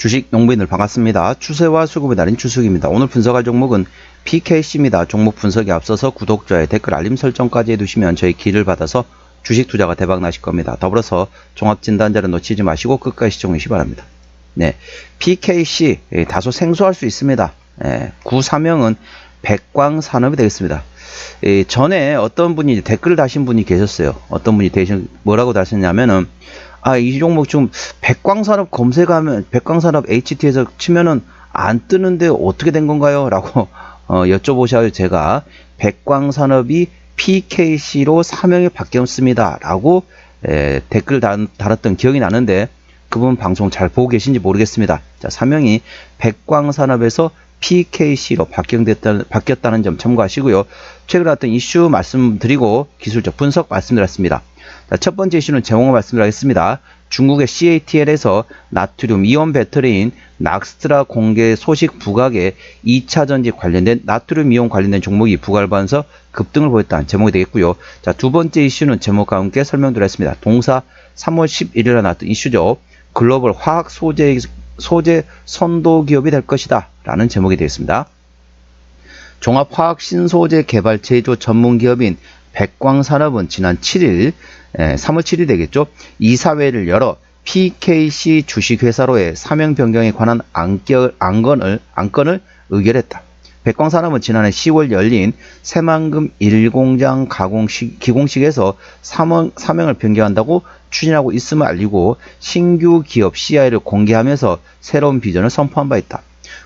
주식 농부인들 반갑습니다. 추세와 수급의 달인 추석입니다. 오늘 분석할 종목은 PKC입니다. 종목 분석에 앞서서 구독자의 댓글 알림 설정까지 해두시면 저희 길을 받아서 주식 투자가 대박 나실 겁니다. 더불어서 종합진단자를 놓치지 마시고 끝까지 시청해 주시기 바랍니다. 네, PKC 다소 생소할 수 있습니다. 구사명은 백광산업이 되겠습니다. 전에 어떤 분이 댓글을 다신 분이 계셨어요. 어떤 분이 뭐라고 다셨냐면은 이 종목 좀 백광산업 검색하면 백광산업 HT에서 치면은 안 뜨는데 어떻게 된 건가요? 라고 여쭤보셔요. 제가 백광산업이 PKC로 사명이 바뀌었습니다. 라고 댓글 달았던 기억이 나는데 그분 방송 잘 보고 계신지 모르겠습니다. 자, 사명이 백광산업에서 PKC로 바뀌었다는 점 참고하시고요. 최근에 나왔던 이슈 말씀드리고 기술적 분석 말씀드렸습니다. 자, 첫 번째 이슈는 제목을 말씀드리겠습니다. 중국의 CATL에서 나트륨 이온 배터리인 낙스트라 공개 소식 부각에 2차 전지 관련된 나트륨 이온 관련된 종목이 부각을 받아서 급등을 보였다는 제목이 되겠고요. 자, 두 번째 이슈는 제목과 함께 설명드렸습니다. 동사 3월 11일에 나왔던 이슈죠. 글로벌 화학 소재 선도 기업이 될 것이다 라는 제목이 되겠습니다. 종합화학 신소재 개발 제조 전문 기업인 백광산업은 지난 7일 3월 7일 되겠죠. 이사회를 열어 PKC 주식회사로의 사명 변경에 관한 안건을 의결했다. 백광산업은 지난해 10월 열린 새만금 1공장 기공식에서 사명을 변경한다고 추진하고 있음을 알리고 신규 기업 CI를 공개하면서 새로운 비전을 선포한 바 있다.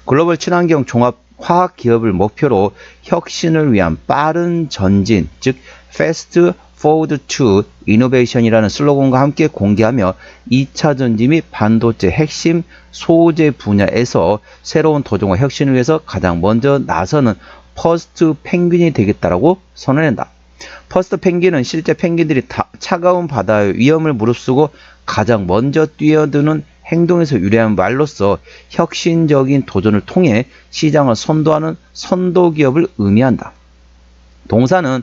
글로벌 친환경 종합 화학 기업을 목표로 혁신을 위한 빠른 전진, 즉 Fast Forward to Innovation이라는 슬로건과 함께 공개하며 2차 전지 및 반도체 핵심 소재 분야에서 새로운 도전과 혁신을 위해서 가장 먼저 나서는 퍼스트 펭귄이 되겠다라고 선언한다. 퍼스트 펭귄은 실제 펭귄들이 차가운 바다의 위험을 무릅쓰고 가장 먼저 뛰어드는 행동에서 유래한 말로써 혁신적인 도전을 통해 시장을 선도하는 선도기업을 의미한다. 동사는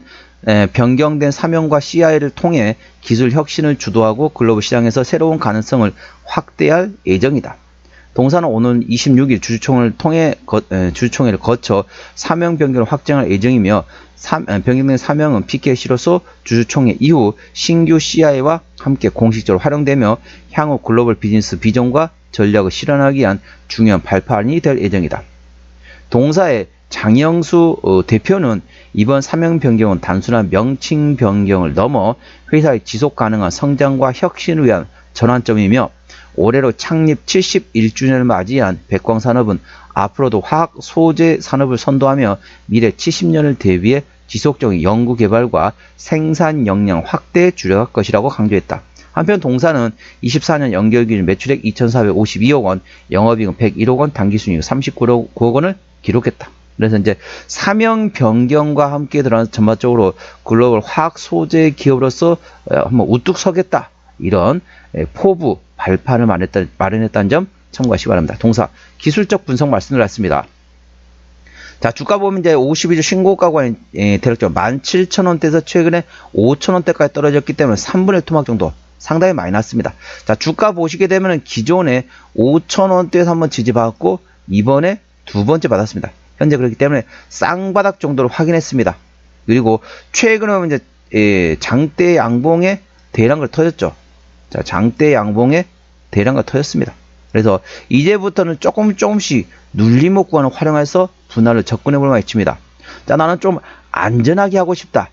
변경된 사명과 CI를 통해 기술 혁신을 주도하고 글로벌 시장에서 새로운 가능성을 확대할 예정이다. 동사는 오는 26일 주주총회를 거쳐 사명 변경을 확정할 예정이며 변경된 사명은 PKC로서 주주총회 이후 신규 CI와 함께 공식적으로 활용되며 향후 글로벌 비즈니스 비전과 전략을 실현하기 위한 중요한 발판이 될 예정이다. 동사의 장영수 대표는 이번 사명 변경은 단순한 명칭 변경을 넘어 회사의 지속 가능한 성장과 혁신을 위한 전환점이며 올해로 창립 71주년을 맞이한 백광산업은 앞으로도 화학 소재 산업을 선도하며 미래 70년을 대비해 지속적인 연구 개발과 생산 역량 확대에 주력할 것이라고 강조했다. 한편 동사는 24년 연결기준 매출액 2,452억 원, 영업이익은 101억 원, 당기순이익 39억 원을 기록했다. 그래서 이제 사명 변경과 함께 들어가서 전반적으로 글로벌 화학 소재 기업으로서 한번 우뚝 서겠다. 이런 포부 발판을 마련했다는 점 참고하시기 바랍니다. 동사 기술적 분석 말씀드렸습니다. 자, 주가 보면 이제 52주 신고가가 대략적으로 17,000원대에서 최근에 5,000원대까지 떨어졌기 때문에 3분의 1 토막 정도 상당히 많이 났습니다. 자, 주가 보시게 되면 기존에 5,000원대에서 한번 지지받았고 이번에 두 번째 받았습니다. 현재 그렇기 때문에 쌍바닥 정도로 확인했습니다. 그리고 최근에 보면 이제 장대 양봉에 대량을 터졌죠. 자, 장대 양봉에 대량가 터졌습니다. 그래서 이제부터는 조금씩 눌림목 구간을 활용해서 분할을 접근해 볼 만했습니다. 자, 나는 좀 안전하게 하고 싶다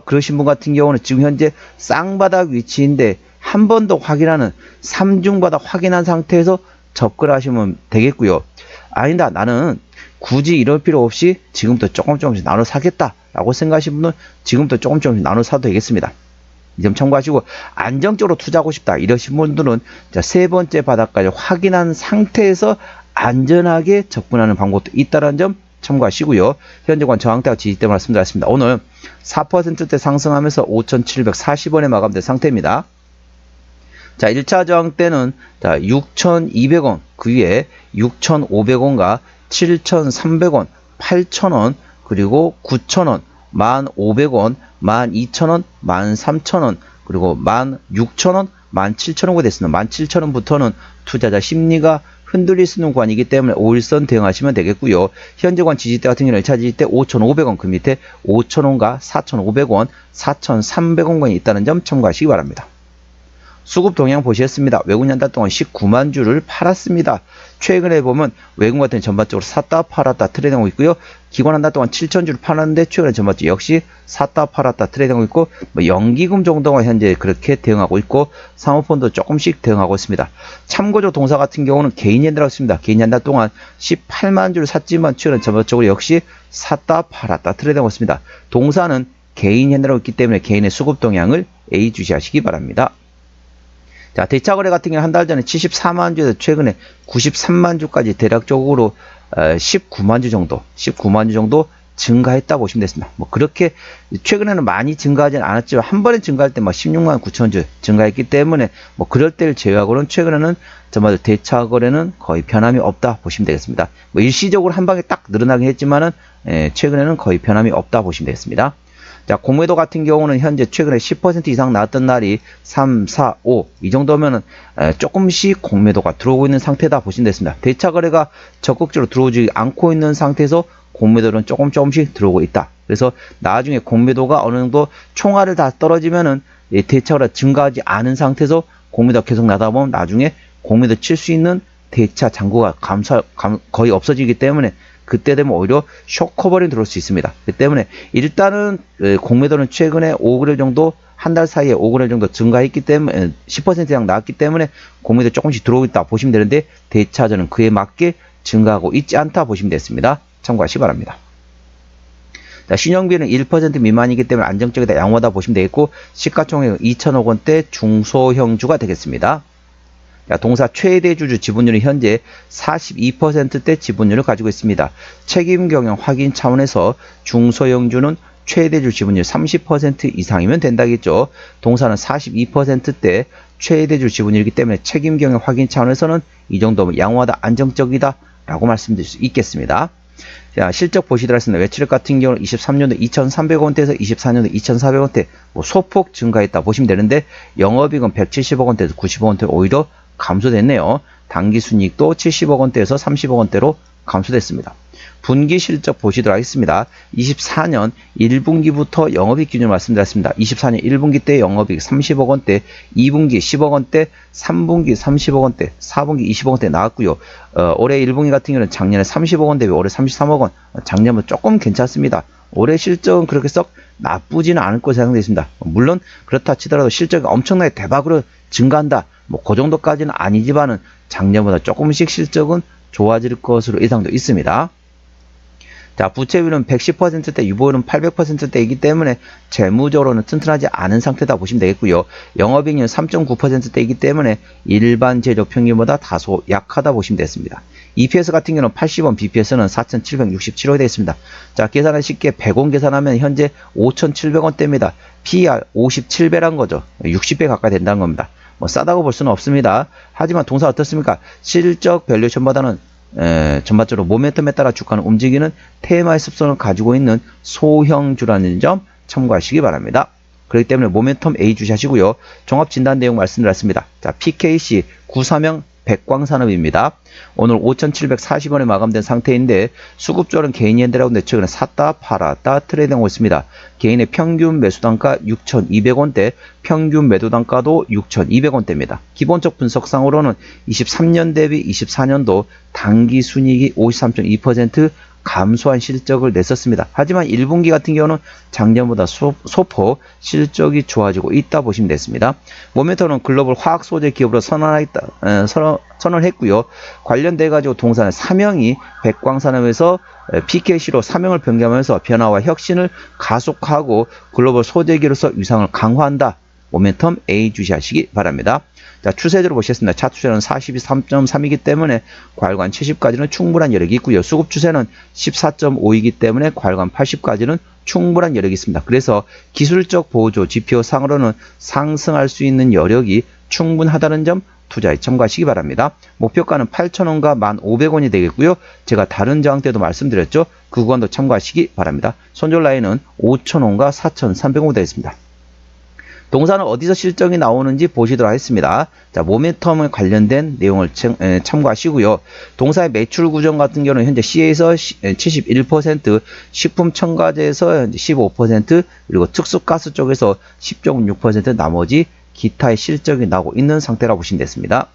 그러신 분 같은 경우는 지금 현재 쌍바닥 위치인데 한 번 더 확인하는 3중바닥 확인한 상태에서 접근하시면 되겠고요. 아니다, 나는 굳이 이럴 필요 없이 지금부터 조금씩 나눠 사겠다 라고 생각하시는 분은 지금부터 조금씩 나눠 사도 되겠습니다. 이 점 참고하시고 안정적으로 투자하고 싶다 이러신 분들은 세 번째 바닥까지 확인한 상태에서 안전하게 접근하는 방법도 있다는 점 참고하시고요. 현재관 저항대와 지지대 말씀드렸습니다. 오늘 4%대 상승하면서 5,740원에 마감된 상태입니다. 자, 1차 저항대는 6,200원, 그 위에 6,500원과 7,300원, 8,000원, 그리고 9,000원, 1,500원, 12,000원, 13,000원, 그리고 16,000원, 17,000원가 됐습니다. 17,000원부터는 투자자 심리가 흔들릴 수 있는 구간이기 때문에 5일선 대응하시면 되겠고요. 현재관 지지대 같은 경우는 1차 지지대 5,500원, 그 밑에 5,000원과 4,500원, 4,300원권이 있다는 점 참고하시기 바랍니다. 수급 동향 보시겠습니다. 외국인 한 달 동안 19만 주를 팔았습니다. 최근에 보면 외국인 같은 전반적으로 샀다 팔았다 트레이딩하고 있고요. 기관 한 달 동안 7천 주를 팔았는데 최근에 전반적으로 역시 샀다 팔았다 트레이딩하고 있고 연기금 정도가 현재 그렇게 대응하고 있고 사모펀도 조금씩 대응하고 있습니다. 참고적 동사 같은 경우는 개인 핸들하고 있습니다. 개인 한 달 동안 18만 주를 샀지만 최근에 전반적으로 역시 샀다 팔았다 트레이딩하고 있습니다. 동사는 개인 핸들하고 있기 때문에 개인의 수급 동향을 예의주시하시기 바랍니다. 자, 대차거래 같은 경우는 한 달 전에 74만 주에서 최근에 93만 주까지 대략적으로 19만 주 정도 증가했다 보시면 됐습니다. 뭐 그렇게 최근에는 많이 증가하지는 않았지만 한 번에 증가할 때 막 16만 9천 주 증가했기 때문에 뭐 그럴 때를 제외하고는 최근에는 정말 대차거래는 거의 변함이 없다 보시면 되겠습니다. 뭐 일시적으로 한 방에 딱 늘어나긴 했지만은 최근에는 거의 변함이 없다 보시면 되겠습니다. 자, 공매도 같은 경우는 현재 최근에 10% 이상 나왔던 날이 3, 4, 5 이 정도면은 조금씩 공매도가 들어오고 있는 상태다 보시면 되겠습니다. 대차 거래가 적극적으로 들어오지 않고 있는 상태에서 공매도는 조금씩 들어오고 있다. 그래서 나중에 공매도가 어느 정도 총알을 다 떨어지면은 대차 거래가 증가하지 않은 상태에서 공매도가 계속 나다 보면 나중에 공매도 칠 수 있는 대차 잔고가 거의 없어지기 때문에 그때 되면 오히려 쇼커버링 들어올 수 있습니다. 그 때문에 일단은 공매도는 최근에 5그램 정도 한 달 사이에 5그램 정도 증가했기 때문에 10% 이상 나왔기 때문에 공매도 조금씩 들어오고 있다 보시면 되는데 대차전은 그에 맞게 증가하고 있지 않다 보시면 됐습니다. 참고하시기 바랍니다. 자, 신용비는 1% 미만이기 때문에 안정적이다 양호하다 보시면 되겠고 시가총액은 2천억 원대 중소형주가 되겠습니다. 자, 동사 최대 주주 지분율은 현재 42%대 지분율을 가지고 있습니다. 책임 경영 확인 차원에서 중소형주는 최대주 지분율 30% 이상이면 된다겠죠. 동사는 42%대 최대주 지분율이기 때문에 책임 경영 확인 차원에서는 이 정도면 양호하다, 안정적이다 라고 말씀드릴 수 있겠습니다. 자, 실적 보시도록 하겠습니다. 매출액 같은 경우는 23년도 2,300원대에서 24년도 2,400원대 소폭 증가했다 보시면 되는데 영업이익은 170억 원대에서 90억 원대로 오히려 감소됐네요. 당기순이익도 70억 원대에서 30억 원대로 감소됐습니다. 분기 실적 보시도록 하겠습니다. 24년 1분기부터 영업이익 기준을 말씀드렸습니다. 24년 1분기 때 영업이익 30억 원대, 2분기 10억 원대, 3분기 30억 원대, 4분기 20억 원대 나왔고요. 올해 1분기 같은 경우는 작년에 30억 원대, 올해 33억 원, 작년보다 조금 괜찮습니다. 올해 실적은 그렇게 썩 나쁘지는 않을 것으로 생각되어 있습니다. 물론 그렇다 치더라도 실적이 엄청나게 대박으로 증가한다. 뭐 그 정도까지는 아니지만은 작년보다 조금씩 실적은 좋아질 것으로 예상도 있습니다. 자, 부채율은 110%대, 유보율은 800%대이기 때문에 재무적으로는 튼튼하지 않은 상태다 보시면 되겠고요. 영업이익률은 3.9%대이기 때문에 일반 제조 평균보다 다소 약하다 보시면 되겠습니다. EPS 같은 경우는 80원, BPS는 4,767원이 되겠습니다. 자, 계산을 쉽게 100원 계산하면 현재 5,700원대입니다. PER 57배란 거죠. 60배 가까이 된다는 겁니다. 뭐 싸다고 볼 수는 없습니다. 하지만 동사 어떻습니까? 실적 밸류에이션보다는 전반적으로 모멘텀에 따라 주가는 움직이는 테마의 습성을 가지고 있는 소형주라는 점 참고하시기 바랍니다. 그렇기 때문에 모멘텀 A 주시하시고요. 종합진단 내용 말씀드렸습니다. 자, PKC 구사명 백광산업입니다. 오늘 5,740원에 마감된 상태인데 수급조는 개인이 핸들하고 최근에 샀다 팔았다 트레이딩하고 있습니다. 개인의 평균 매수단가 6,200원대, 평균 매도단가도 6,200원대입니다. 기본적 분석상으로는 23년 대비 24년도 당기순이익이 53.2% 감소한 실적을 냈었습니다. 하지만 1분기 같은 경우는 작년보다 소폭 실적이 좋아지고 있다 보시면 됐습니다. 모멘텀은 글로벌 화학 소재 기업으로 선언했고요. 관련돼 가지고 동사는 사명이 백광산업에서 PKC로 사명을 변경하면서 변화와 혁신을 가속하고 글로벌 소재기로서 위상을 강화한다. 모멘텀 A 주시하시기 바랍니다. 자, 추세대로 보시겠습니다. 차 추세는 43.3이기 때문에 과열관 70까지는 충분한 여력이 있고요. 수급 추세는 14.5이기 때문에 과열관 80까지는 충분한 여력이 있습니다. 그래서 기술적 보조 지표 상으로는 상승할 수 있는 여력이 충분하다는 점 투자에 참고하시기 바랍니다. 목표가는 8,000원과 1,500원이 되겠고요. 제가 다른 저항 때도 말씀드렸죠. 그 구간도 참고하시기 바랍니다. 손절 라인은 5,000원과 4,300원 되겠습니다. 동사는 어디서 실적이 나오는지 보시도록 하겠습니다. 자, 모멘텀에 관련된 내용을 참고하시고요. 동사의 매출 구정 같은 경우는 현재 C에서 71%, 식품 첨가제에서 현재 15%, 그리고 특수가스 쪽에서 10.6%, 나머지 기타의 실적이 나오고 있는 상태라고 보시면 됐습니다.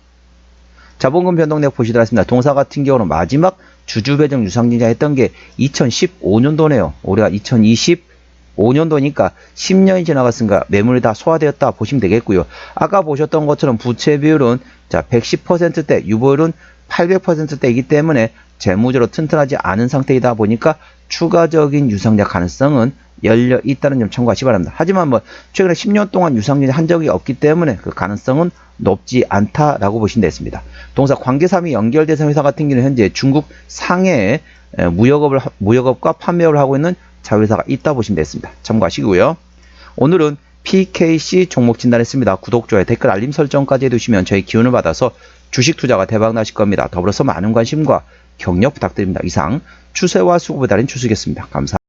자본금 변동 내역 보시도록 하겠습니다. 동사 같은 경우는 마지막 주주 배정 유상증자 했던 게 2015년도네요. 올해가 2025년도니까 10년이 지나갔으니까 매물이 다 소화되었다 보시면 되겠고요. 아까 보셨던 것처럼 부채 비율은 자 110%대, 유보율은 800%대이기 때문에 재무적으로 튼튼하지 않은 상태이다 보니까 추가적인 유상증자 가능성은 열려 있다는 점 참고하시기 바랍니다. 하지만 뭐 최근에 10년 동안 유상증자 한 적이 없기 때문에 그 가능성은 높지 않다라고 보시면 되겠습니다. 동사 관계사항이 연결대상 회사 같은 경우는 현재 중국 상해에 무역업과 판매업을 하고 있는 자회사가 있다 보시면 되겠습니다. 참고하시고요. 오늘은 PKC 종목 진단했습니다. 구독, 좋아요, 댓글, 알림 설정까지 해두시면 저희 기운을 받아서 주식 투자가 대박 나실 겁니다. 더불어서 많은 관심과 격려 부탁드립니다. 이상 추세와 수급에 달인 추수겠습니다. 감사합니다.